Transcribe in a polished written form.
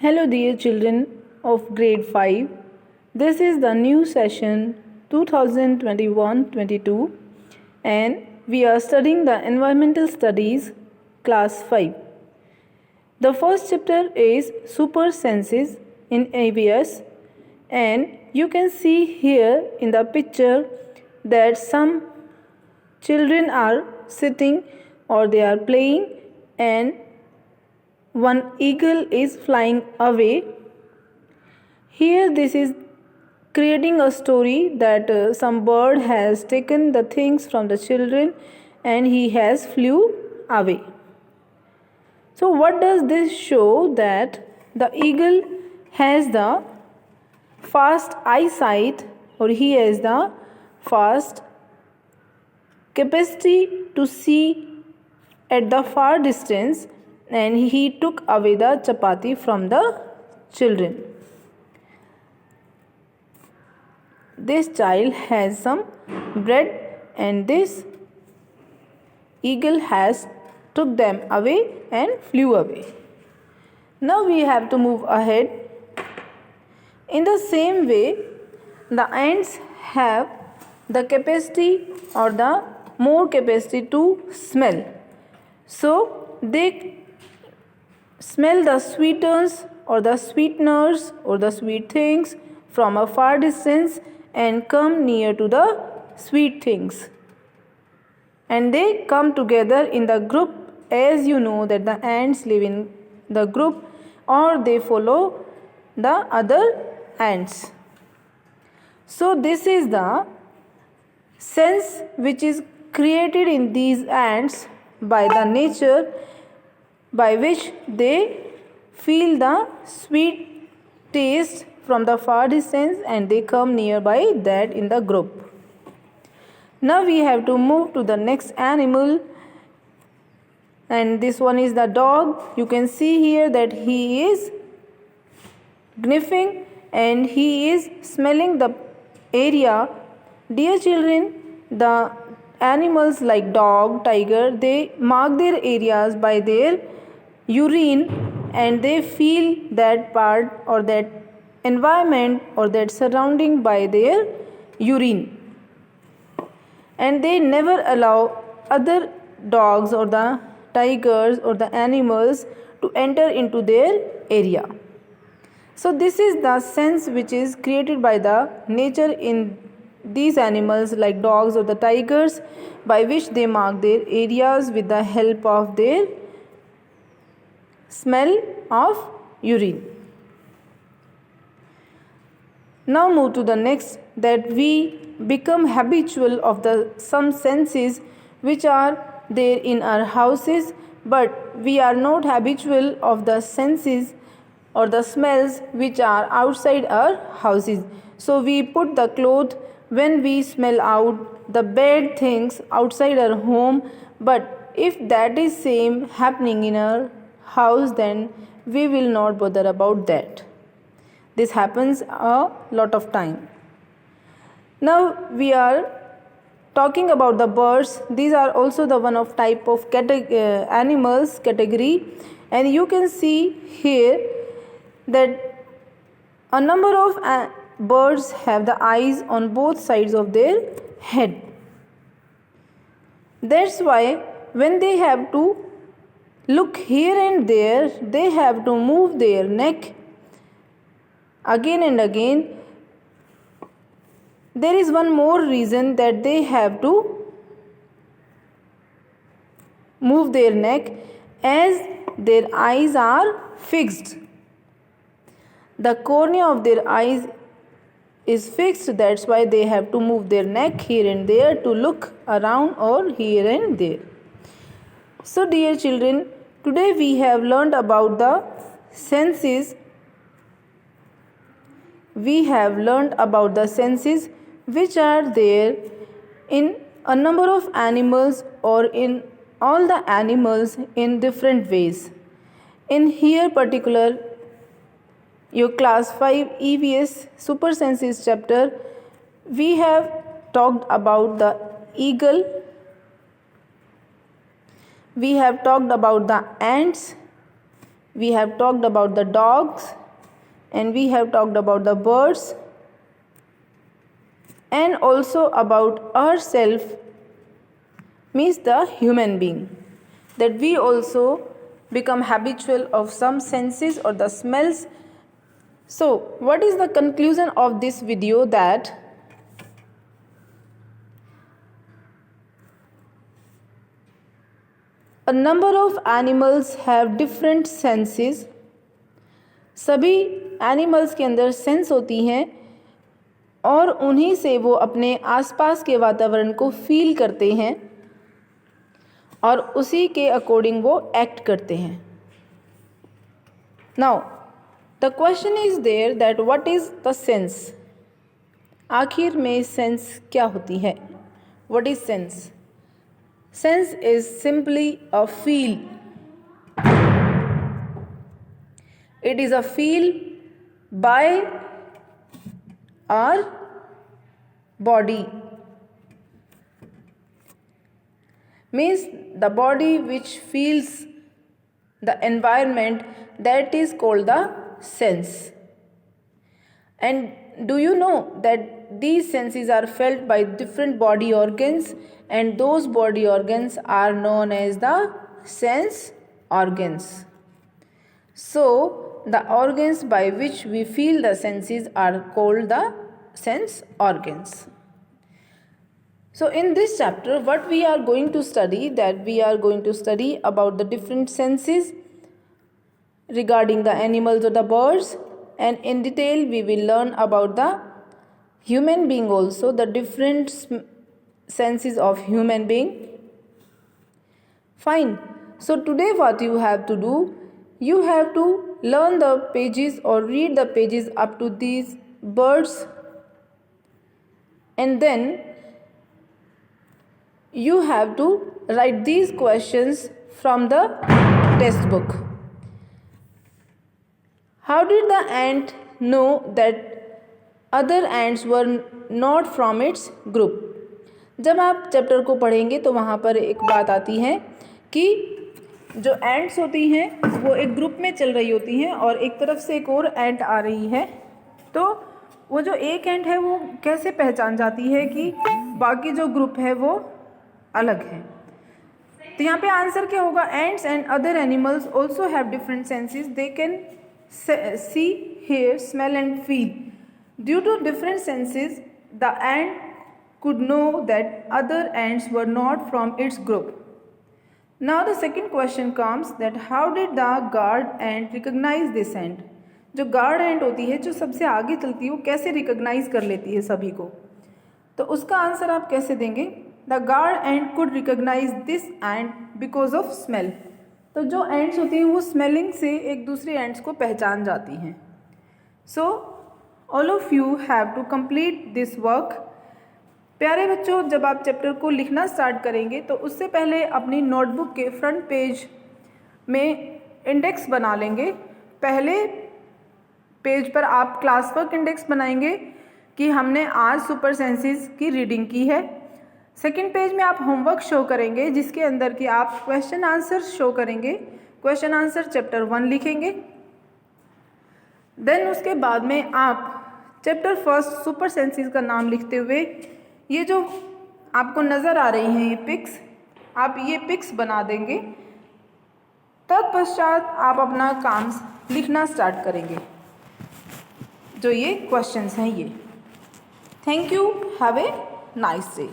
Hello, dear children of grade 5. This is the new session 2021-22, and we are studying the environmental studies class 5. The first chapter is super senses in ABS, and you can see here in the picture that some children are sitting or they are playing, and one eagle is flying away. Here this is creating a story that some bird has taken the things from the children and he has flew away. So what does this show? That the eagle has the fast eyesight, or he has the fast capacity to see at the far distance, and he took away the chapati from the children. This child has some bread and this eagle has took them away and flew away. Now we have to move ahead. In the same way, the ants have the capacity or the more capacity to smell. So they smell the sweetness or the sweeteners or the sweet things from a far distance and come near to the sweet things, and they come together in the group. As you know that the ants live in the group or they follow the other ants. So this is the sense which is created in these ants by the nature, by which they feel the sweet taste from the far distance and they come nearby that in the group. Now we have to move to the next animal, and this one is the dog. You can see here that he is sniffing and he is smelling the area. Dear children, the animals like dog, tiger, they mark their areas by their urine, and they feel that part or that environment or that surrounding by their urine, and they never allow other dogs or the tigers or the animals to enter into their area. So this is the sense which is created by the nature in these animals like dogs or the tigers, by which they mark their areas with the help of their smell of urine. Now move to the next, that we become habitual of the some senses which are there in our houses, but we are not habitual of the senses or the smells which are outside our houses. So we put the cloth when we smell out the bad things outside our home, but if that is same happening in our house, then we will not bother about that. This happens a lot of time. Now we are talking about the birds. These are also the one of type of animals category, and you can see here that a number of birds have the eyes on both sides of their head. That's why when they have to look here and there, they have to move their neck again and again. There is one more reason that they have to move their neck, as their eyes are fixed. The cornea of their eyes is fixed, that's why they have to move their neck here and there to look around or here and there. So dear children, today we have learned about the senses. We have learned about the senses which are there in a number of animals or in all the animals in different ways. In here particular, your class 5 EVS super senses chapter, we have talked about the eagle, we have talked about the ants, we have talked about the dogs, and we have talked about the birds, and also about ourselves, means the human being, that we also become habitual of some senses or the smells. So what is the conclusion of this video? That a number of animals have different senses. सभी animals के अंदर sense होती हैं और उन्हीं से वो अपने आसपास के वातावरण को फील करते हैं और उसी के अकॉर्डिंग वो एक्ट करते हैं. Now the question is there that what is the sense. आखिर में सेंस क्या होती है? What is sense? Sense is simply a feel. It is a feel by our body, means the body which feels the environment, that is called the sense. And do you know that these senses are felt by different body organs, and those body organs are known as the sense organs. So the organs by which we feel the senses are called the sense organs. So in this chapter what we are going to study, that we are going to study about the different senses regarding the animals or the birds, and in detail we will learn about the human being also, the different senses of human being. Fine. So today what you have to do, you have to learn the pages or read the pages up to these birds, and then you have to write these questions from the textbook. How did the ant know that other ants were not from its group? जब आप chapter को पढ़ेंगे तो वहाँ पर एक बात आती है कि जो एंट्स होती हैं वो एक ग्रुप में चल रही होती हैं और एक तरफ से एक और एंट आ रही है, तो वो जो एक एंट है वो कैसे पहचान जाती है कि बाकी जो ग्रुप है वो अलग है? तो यहाँ पे आंसर क्या होगा? Ants and other animals also have different senses. They can see, hear, smell and feel. Due to different senses the ant could know that other ants were not from its group. Now the second question comes that how did the guard ant recognize this ant? जो guard एंट होती है, जो सबसे आगे चलती है, वो कैसे रिकॉग्नाइज कर लेती है सभी को? तो उसका आंसर आप कैसे देंगे? The guard ant could recognise this ant because of smell. तो जो एंट्स होती हैं वो स्मेलिंग से एक दूसरे एंट्स को पहचान जाती हैं. So all of you have to complete this work. प्यारे बच्चों, जब आप चैप्टर को लिखना स्टार्ट करेंगे तो उससे पहले अपनी नोटबुक के फ्रंट पेज में इंडेक्स बना लेंगे. पहले पेज पर आप क्लास वर्क इंडेक्स बनाएंगे कि हमने आज सुपर सेंसेस की रीडिंग की है. सेकंड पेज में आप होमवर्क शो करेंगे जिसके अंदर कि आप क्वेश्चन आंसर शो करेंगे. क्वेश्चन आंसर चैप्टर 1 लिखेंगे. देन उसके बाद में आप चैप्टर फर्स्ट सुपर सेंसेस का नाम लिखते हुए ये जो आपको नज़र आ रही हैं ये पिक्स, आप ये पिक्स बना देंगे. तत्पश्चात आप अपना काम लिखना स्टार्ट करेंगे, जो ये क्वेश्चंस हैं ये. Thank you. Have a nice day.